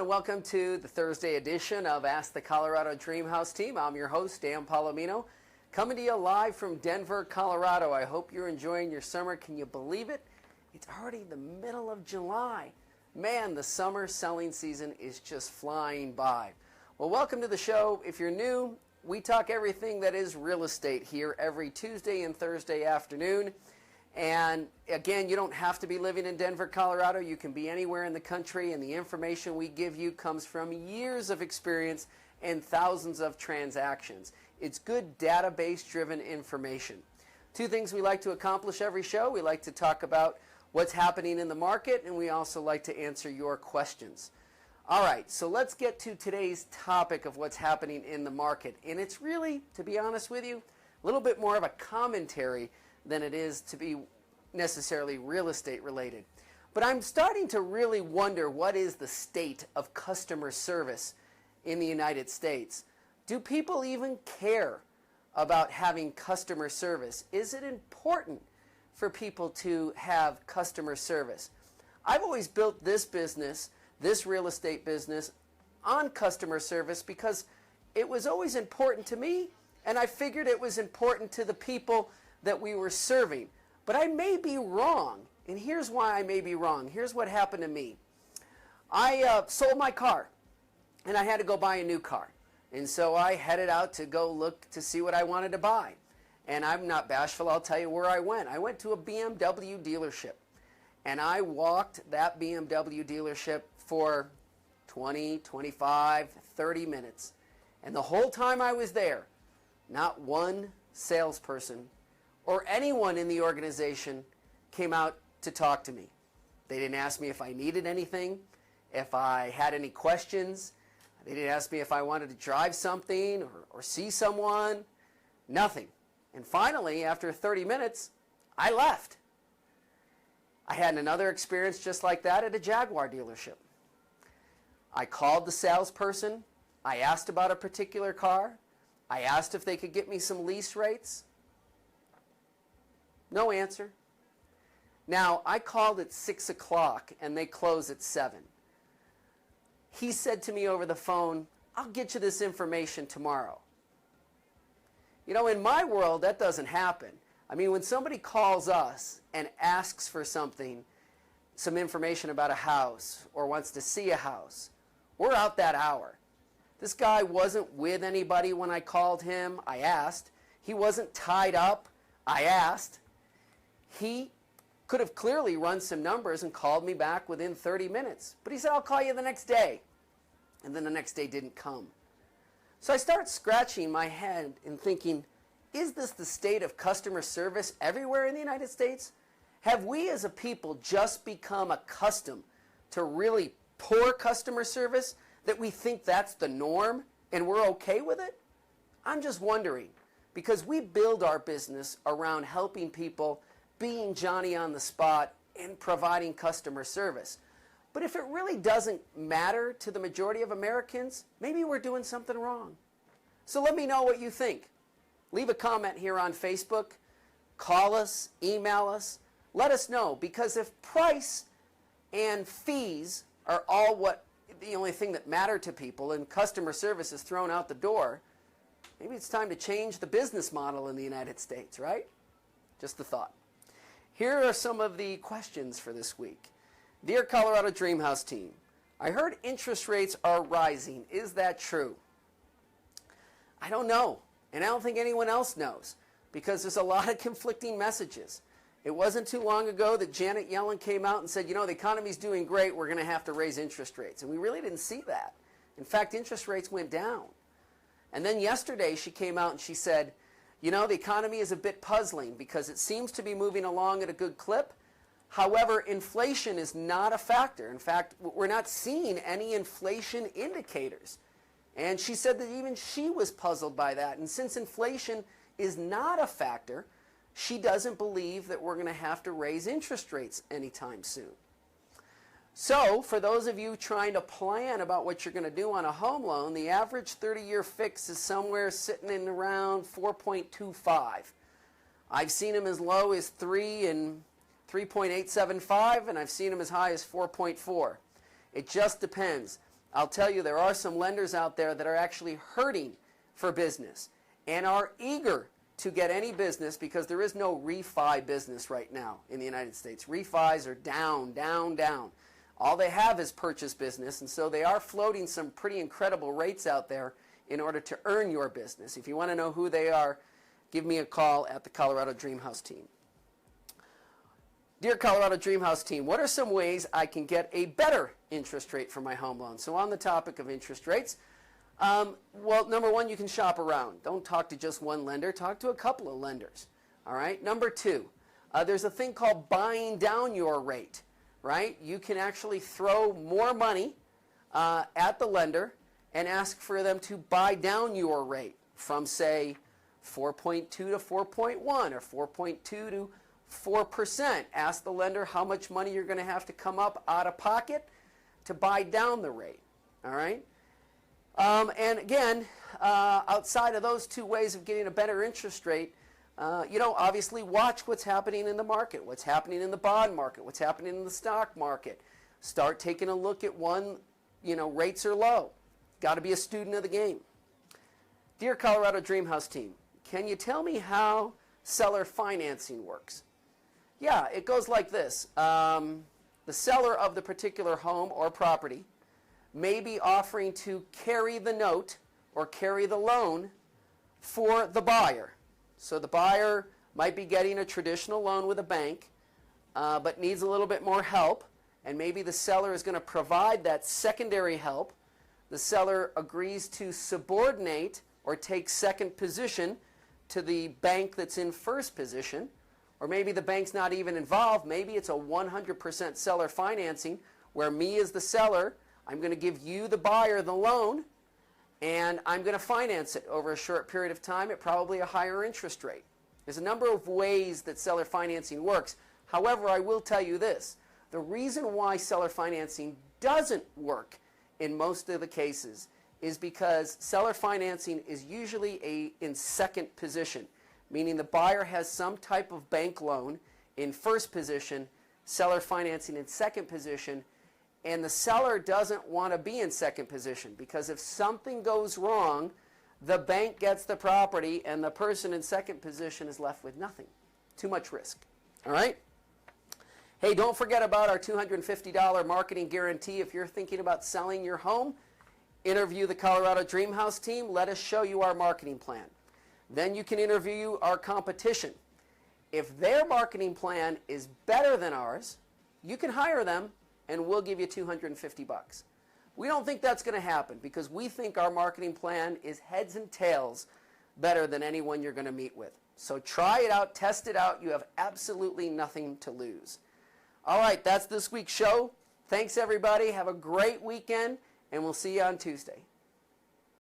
and welcome to the Thursday edition of Ask the Colorado Dreamhouse Team. I'm your host, Dan Palomino, coming to you live from Denver, Colorado. I hope you're enjoying your summer. Can you believe it? It's already the middle of July. Man, the summer selling season is just flying by. Well, welcome to the show. If you're new, we talk everything that is real estate here every Tuesday and Thursday afternoon. And again, you don't have to be living in Denver, Colorado. You can be anywhere in the country, and the information we give you comes from years of experience and thousands of transactions. It's good database-driven information. Two things we like to accomplish every show. We like to talk about what's happening in the market, and we also like to answer your questions. All right, so let's get to today's topic of what's happening in the market. And it's really, to be honest with you, a little bit more of a commentary than it is to be necessarily real estate related. But I'm starting to really wonder, what is the state of customer service in the United States? Do people even care about having customer service? Is it important for people to have customer service? I've always built this business, this real estate business, on customer service because it was always important to me, and I figured it was important to the people that we were serving. But I may be wrong, and here's why I may be wrong. Here's what happened to me. I sold my car, and I had to go buy a new car. And so I headed out to go look to see what I wanted to buy. And I'm not bashful, I'll tell you where I went. I went to a BMW dealership, and I walked that BMW dealership for 20, 25, 30 minutes. And the whole time I was there, not one salesperson or anyone in the organization came out to talk to me. They didn't ask me if I needed anything, if I had any questions. They didn't ask me if I wanted to drive something or see someone. Nothing. And finally, after 30 minutes, I left. I had another experience just like that at a Jaguar dealership. I called the salesperson. I asked about a particular car. I asked if they could get me some lease rates. No answer. Now, I called at 6 o'clock and they close at 7. He said to me over the phone, "I'll get you this information tomorrow." You know, in my world, that doesn't happen. I mean, when somebody calls us and asks for something, some information about a house or wants to see a house, we're out that hour. This guy wasn't with anybody when I called him. I asked. He wasn't tied up. I asked. He could have clearly run some numbers and called me back within 30 minutes. But he said, "I'll call you the next day." And then the next day didn't come. So I start scratching my head and thinking, is this the state of customer service everywhere in the United States? Have we as a people just become accustomed to really poor customer service, that we think that's the norm and we're okay with it? I'm just wondering, because we build our business around helping people, being Johnny on the spot, and providing customer service. But if it really doesn't matter to the majority of Americans, maybe we're doing something wrong. So let me know what you think. Leave a comment here on Facebook. Call us, email us. Let us know, because if price and fees are the only thing that matter to people, and customer service is thrown out the door, maybe it's time to change the business model in the United States, right? Just a thought. Here are some of the questions for this week. Dear Colorado Dreamhouse Team, I heard interest rates are rising. Is that true? I don't know, and I don't think anyone else knows, because there's a lot of conflicting messages. It wasn't too long ago that Janet Yellen came out and said, you know, the economy's doing great, we're going to have to raise interest rates. And we really didn't see that. In fact, interest rates went down. And then yesterday she came out and she said, you know, the economy is a bit puzzling because it seems to be moving along at a good clip. However, inflation is not a factor. In fact, we're not seeing any inflation indicators. And she said that even she was puzzled by that. And since inflation is not a factor, she doesn't believe that we're going to have to raise interest rates anytime soon. So, for those of you trying to plan about what you're going to do on a home loan, the average 30-year fix is somewhere sitting in around 4.25. I've seen them as low as 3 and 3.875, and I've seen them as high as 4.4. It just depends. I'll tell you there are some lenders out there that are actually hurting for business and are eager to get any business because there is no refi business right now in the United States. Refis are down, down, down. All they have is purchase business, and so they are floating some pretty incredible rates out there in order to earn your business. If you want to know who they are, give me a call at the Colorado Dream House team. Dear Colorado Dream House team, what are some ways I can get a better interest rate for my home loan? So on the topic of interest rates, well, number one, you can shop around. Don't talk to just one lender. Talk to a couple of lenders. All right. Number two, there's a thing called buying down your rate. Right? You can actually throw more money at the lender and ask for them to buy down your rate from, say, 4.2 to 4.1 or 4.2 to 4%. Ask the lender how much money you're going to have to come up out of pocket to buy down the rate. All right? And again, outside of those two ways of getting a better interest rate, obviously watch what's happening in the market, what's happening in the bond market, what's happening in the stock market. Start taking a look at rates are low. Got to be a student of the game. Dear Colorado Dream House team, can you tell me how seller financing works? Yeah, it goes like this. The seller of the particular home or property may be offering to carry the note or carry the loan for the buyer. So the buyer might be getting a traditional loan with a bank, but needs a little bit more help, and maybe the seller is going to provide that secondary help. The seller agrees to subordinate or take second position to the bank that's in first position, or maybe the bank's not even involved. Maybe it's a 100% seller financing where me as the seller, I'm going to give you, the buyer, the loan, and I'm going to finance it over a short period of time at probably a higher interest rate. There's a number of ways that seller financing works. However, I will tell you this. The reason why seller financing doesn't work in most of the cases is because seller financing is usually in second position, meaning the buyer has some type of bank loan in first position, seller financing in second position, and the seller doesn't want to be in second position because if something goes wrong, the bank gets the property and the person in second position is left with nothing. Too much risk. All right? Hey, don't forget about our $250 marketing guarantee. If you're thinking about selling your home, interview the Colorado Dream House team. Let us show you our marketing plan. Then you can interview our competition. If their marketing plan is better than ours, you can hire them and we'll give you $250. We don't think that's going to happen because we think our marketing plan is heads and tails better than anyone you're going to meet with. So try it out, test it out. You have absolutely nothing to lose. All right, that's this week's show. Thanks, everybody. Have a great weekend, and we'll see you on Tuesday.